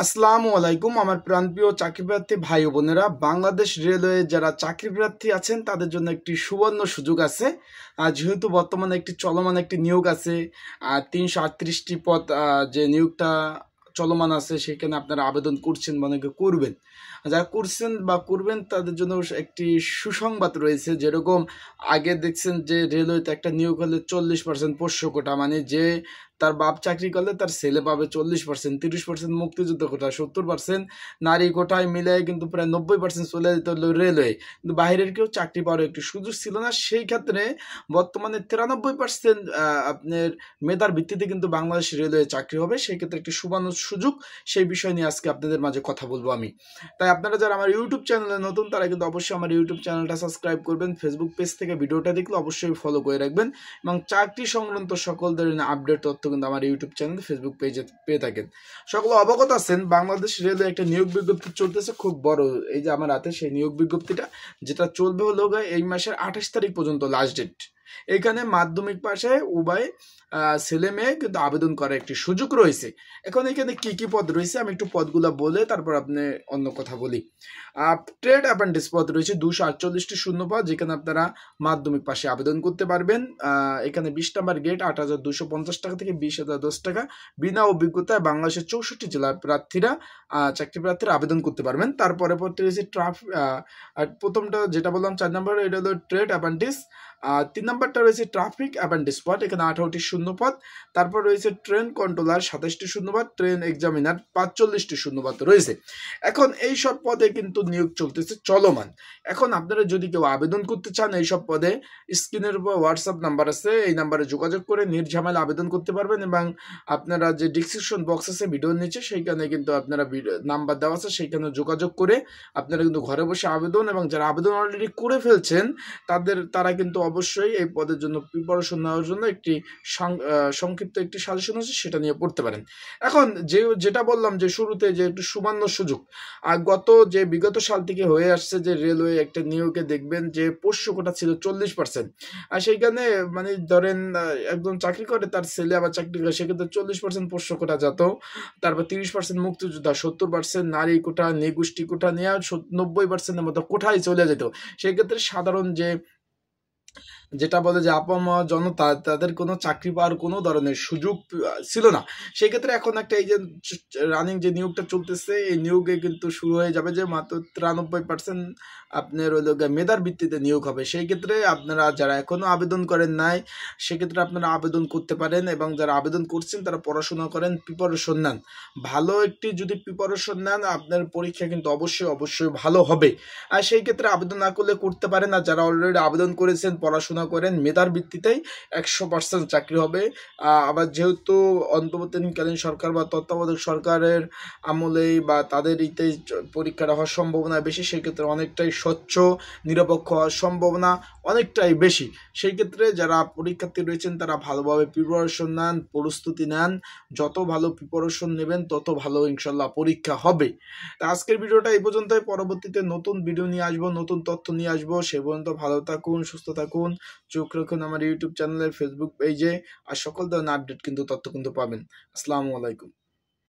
আসসালামু আলাইকুম আমার প্রাণপ্রিয় চাকরিপ্রার্থী ভাই ও বোনেরা, বাংলাদেশ রেলওয়ে যারা চাকরিপ্রার্থী আছেন তাদের জন্য একটি সুবর্ণ সুযোগ আছে। যেহেতু বর্তমানে একটি চলমান একটি নিয়োগ আছে, ৩৩৮টি পদ, যে নিয়োগটা চলমান আছে সেখানে আপনারা আবেদন করছেন বা অনেকে করবেন। যারা করছেন বা করবেন তাদের জন্য একটি সুসংবাদ রয়েছে। যেরকম আগে দেখছেন যে রেলওয়েতে একটা নিয়োগ হলে 40% পোষ্য কোটা, মানে যে তার বাপ চাকরি করলে তার ছেলে পাবে 40%, 30% মুক্তিযুদ্ধ কোটা, 70% নারী কোটায় মিলে কিন্তু প্রায় 90% চলে যেত হলো রেলওয়ে। কিন্তু বাইরের কেউ চাকরি পাওয়ার একটু সুযোগ ছিল না। সেই ক্ষেত্রে বর্তমানে 93% আপনার মেধার ভিত্তিতে কিন্তু বাংলাদেশ রেলওয়ে চাকরি হবে। সেই ক্ষেত্রে একটি সুবর্ণ সুযোগ, সেই বিষয় নিয়ে আজকে আপনাদের মাঝে কথা বলবো আমি। তাই আপনারা যারা আমার ইউটিউব চ্যানেলে নতুন তারা কিন্তু অবশ্যই আমার ইউটিউব চ্যানেলটা সাবস্ক্রাইব করবেন, ফেসবুক পেজ থেকে ভিডিওটা দেখলে অবশ্যই ফলো করে রাখবেন এবং চাকরি সংক্রান্ত সকল ধরনের আপডেট তথ্য কিন্তু আমার ইউটিউব চ্যানেল ফেসবুক পেজে পেয়ে থাকেন। সকলে অবগত আছেন বাংলাদেশ রেলওয়ে একটা নিয়োগ বিজ্ঞপ্তি চলতেছে খুব বড়। এই যে আমার হাতে সেই নিয়োগ বিজ্ঞপ্তিটা, যেটা চলবে হলো এই মাসের 28 তারিখ পর্যন্ত লাস্ট ডেট। এখানে মাধ্যমিক পাশে উভয় ছেলে মেয়ে কিন্তু আবেদন করার একটি সুযোগ রয়েছে। এখন এখানে কি কি পদ রয়েছে আমি একটু পদগুলো বলে তারপর আপনি অন্য কথা বলি। ট্রেড অ্যাপ্রেন্টিস পদ রয়েছে 248টি শূন্য পদ, যেখানে আপনারা মাধ্যমিক পাশে আবেদন করতে পারবেন। এখানে 20 নম্বর গেট 8,250 টাকা থেকে 20,010 টাকা, বিনা অভিজ্ঞতায় বাংলাদেশের 64 জেলার প্রার্থীরা চাকরি প্রার্থীরা আবেদন করতে পারবেন। তারপরে পদটি রয়েছে প্রথমটা যেটা বললাম 4 নম্বর, এটা হলো ট্রেড অ্যাপ্রেন্টিস। 3 নম্বরটা রয়েছে ট্রাফিক অ্যাপ্রেন্টিস পদ, এখানে 18টি শূন্যপদ। তারপর রয়েছে ট্রেন কন্ট্রোলার 27টি শূন্যপদ, ট্রেন এক্সামিনার 45টি শূন্যপদ রয়েছে। এখন এই সব পদে কিন্তু নিয়োগ চলতেছে চলমান। এখন আপনারা যদি কেউ আবেদন করতে চান এই সব পদে, স্ক্রিনের উপর হোয়াটসঅ্যাপ নাম্বার আছে, এই নাম্বারে যোগাযোগ করে নির্ঝামেলা আবেদন করতে পারবেন। এবং আপনারা যে ডিসক্রিপশন বক্স আছে ভিডিওর নিচে, সেইখানে কিন্তু আপনারা নাম্বার দেওয়া আছে, সেইখানে যোগাযোগ করে আপনারা কিন্তু ঘরে বসে আবেদন, এবং যারা আবেদন অলরেডি করে ফেলছেন তারা কিন্তু অবশ্যই এই পদের জন্য প্রিপারেশন নেওয়ার জন্য একটি সংক্ষিপ্ত একটি সাজেশন আছে, সেটা নিয়ে পড়তে পারেন। এখন যেটা বললাম যে শুরুতে যে একটু সুবর্ণ সুযোগ, আর বিগত সাল থেকে হয়ে আসছে যে রেলওয়ে একটা নিয়োগে দেখবেন যে পোষ্য কোটা ছিল 40%। আর সেইখানে মানে ধরেন একজন চাকরি করে, তার ছেলে আবার চাকরি করে, সেক্ষেত্রে 40% পোষ্য কোটা যেত। তারপর 30% মুক্তিযোদ্ধা, 70% নারী কোটা, নিগোষ্ঠী কোটা নিয়ে 90%-এর মতো কোঠায় চলে যেত। সেক্ষেত্রে সাধারণ যেটা বলে যে আপামর জনতা, তাদের কোনো চাকরি পাওয়ার কোনো ধরনের সুযোগ ছিল না। সেই ক্ষেত্রে এখন একটা এই যে রানিং যে নিয়োগটা চলতেছে, এই নিয়োগে কিন্তু শুরু হয়ে যাবে যে মাত্র 93% আপনার ওই মেধার ভিত্তিতে নিয়োগ হবে। সেই ক্ষেত্রে আপনারা যারা এখনো আবেদন করেন নাই, সেক্ষেত্রে আপনারা আবেদন করতে পারেন, এবং যারা আবেদন করছেন তারা পড়াশোনা করেন, প্রিপারেশন নেন। ভালো একটি যদি প্রিপারেশন নেন, আপনার পরীক্ষা কিন্তু অবশ্যই ভালো হবে। আর সেই ক্ষেত্রে আবেদন না করলে করতে পারেন। আর যারা অলরেডি আবেদন করেছেন, পড়াশোনা করেন, মেধার ভিত্তিতেই 100% চাকরি হবে। আবার যেহেতু অন্তর্বর্তীকালীন সরকার বা তত্ত্বাবধায়ক সরকারের আমলেই বা তাদের ইতে পরীক্ষাটা হওয়ার সম্ভাবনা বেশি, সেক্ষেত্রে অনেকটাই স্বচ্ছ নিরপেক্ষ হওয়ার সম্ভাবনা অনেকটাই বেশি। সেই ক্ষেত্রে যারা পরীক্ষার্থী রয়েছেন তারা ভালোভাবে প্রিপারেশন নেন, প্রস্তুতি নেন। যত ভালো প্রিপারেশন নেবেন তত ভালো ইনশাল্লাহ পরীক্ষা হবে। তা আজকের ভিডিওটা এই পর্যন্তই। পরবর্তীতে নতুন ভিডিও নিয়ে আসবো, নতুন তথ্য নিয়ে আসবো। সে পর্যন্ত ভালো থাকুন, সুস্থ থাকুন, চোখ রাখুন আমার ইউটিউব চ্যানেলে, ফেসবুক পেজে। আর সকল ধরনের আপডেট কিন্তু তথ্য কিন্তু পাবেন। আসসালামু আলাইকুম।